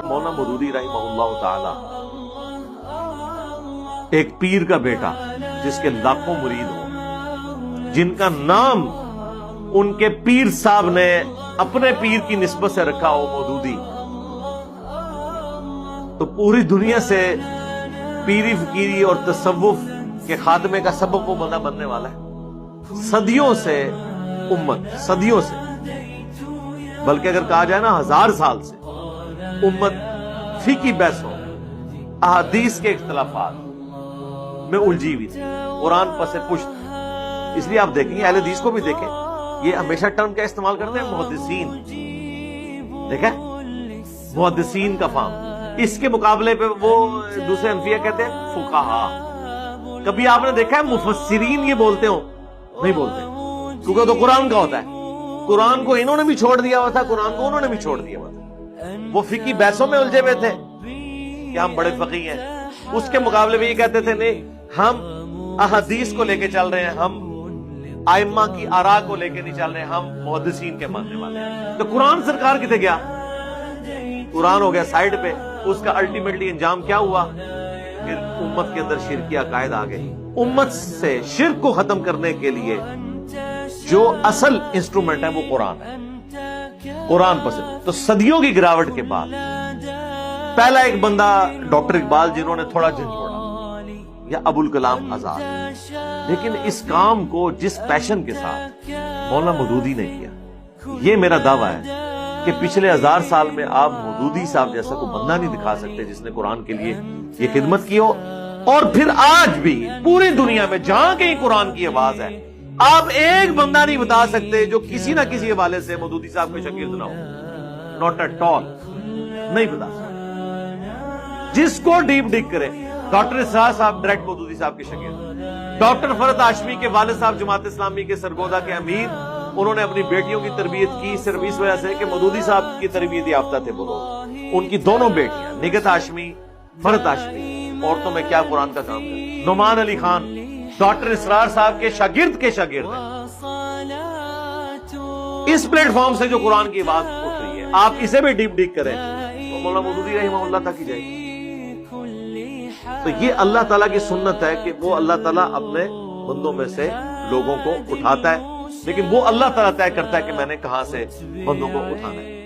مولانا مودودی رحمہ تعالی ایک پیر کا بیٹا جس کے لاکھوں مرید ہوں، جن کا نام ان کے پیر صاحب نے اپنے پیر کی نسبت سے رکھا ہو مودودی، تو پوری دنیا سے پیری فقیری اور تصوف کے خاتمے کا سبب وہ بندہ بننے والا ہے۔ صدیوں سے امت، صدیوں سے، بلکہ اگر کہا جائے نا 1000 سال سے امت فقہی بحثوں، احادیث کے اختلافات میں الجھی ہوئی تھی، قرآن پس پشت۔ اس لیے آپ دیکھیں گے اہل حدیث کو بھی دیکھیں، یہ ہمیشہ ٹرم کیا استعمال کرتے ہیں؟ محدثین۔ دیکھیں محدثین کا فارم، اس کے مقابلے پہ وہ دوسرے حنفیہ کہتے ہیں فقہا۔ کبھی آپ نے دیکھا ہے مفسرین یہ بولتے ہوں؟ نہیں بولتے، کیونکہ تو قرآن کا ہوتا ہے، قرآن کو انہوں نے بھی چھوڑ دیا ہوا تھا، قرآن کو انہوں نے بھی چھوڑ دیا ہوا تھا۔ وہ فقہی بحثوں میں الجھے ہوئے تھے کہ ہم بڑے فقیہ ہیں، اس کے مقابلے میں یہ کہتے تھے نہیں ہم احادیث کو لے کے چل رہے ہیں، ہم ائمہ کی آراء کو لے کے نہیں چل رہے ہیں، ہم محدثین کے ماننے والے ہیں۔ تو قرآن سرکار کتے گیا؟ قرآن ہو گیا سائیڈ پہ۔ اس کا الٹیمیٹلی انجام کیا ہوا؟ پھر امت کے اندر شرکی عقائد آ گئے۔ امت سے شرک کو ختم کرنے کے لیے جو اصل انسٹرومنٹ ہے وہ قرآن ہے، قرآن پسند۔ تو صدیوں کی گراوٹ کے بعد پہلا ایک بندہ ڈاکٹر اقبال جنہوں نے تھوڑا جھنجھوڑا، یا ابوالکلام آزاد، لیکن اس کام کو جس پیشن کے ساتھ مولانا مودودی نے کیا، یہ میرا دعویٰ ہے کہ پچھلے 1000 سال میں آپ مودودی صاحب جیسا کوئی بندہ نہیں دکھا سکتے جس نے قرآن کے لیے یہ خدمت کی ہو۔ اور پھر آج بھی پوری دنیا میں جہاں کہیں قرآن کی آواز ہے، آپ ایک بندہ نہیں بتا سکتے جو کسی نہ کسی حوالے سے مودودی صاحب کے شاگرد نہ ہو، ناٹ ایٹ آل، نہیں بتا سکتے۔ جس کو ڈیپ ڈگ کرے، ڈاکٹر اسرار صاحب ڈائریکٹ مودودی صاحب کے شاگرد، ڈاکٹر فرد ہاشمی کے والد صاحب جماعت اسلامی کے سرگودا کے امیر، انہوں نے اپنی بیٹیوں کی تربیت کی صرف اس وجہ سے کہ مودودی صاحب کی تربیت یافتہ تھے وہ لوگ۔ ان کی دونوں بیٹیاں نگہت ہاشمی، فرد ہاشمی، عورتوں میں کیا قرآن کا کام ہے۔ نعمان علی خان ڈاکٹر اسرار صاحب کے شاگرد ہیں۔ اس پلیٹ فارم سے جو قرآن کی آواز اٹھ رہی ہے، آپ اسے بھی ڈیپ ڈگ کریں تو مولانا مودودی رحمہ اللہ تک ہی جائے گی۔ تو یہ اللہ تعالیٰ کی سنت ہے کہ وہ اللہ تعالیٰ اپنے بندوں میں سے لوگوں کو اٹھاتا ہے، لیکن وہ اللہ تعالیٰ طے کرتا ہے کہ میں نے کہاں سے بندوں کو اٹھانا ہے۔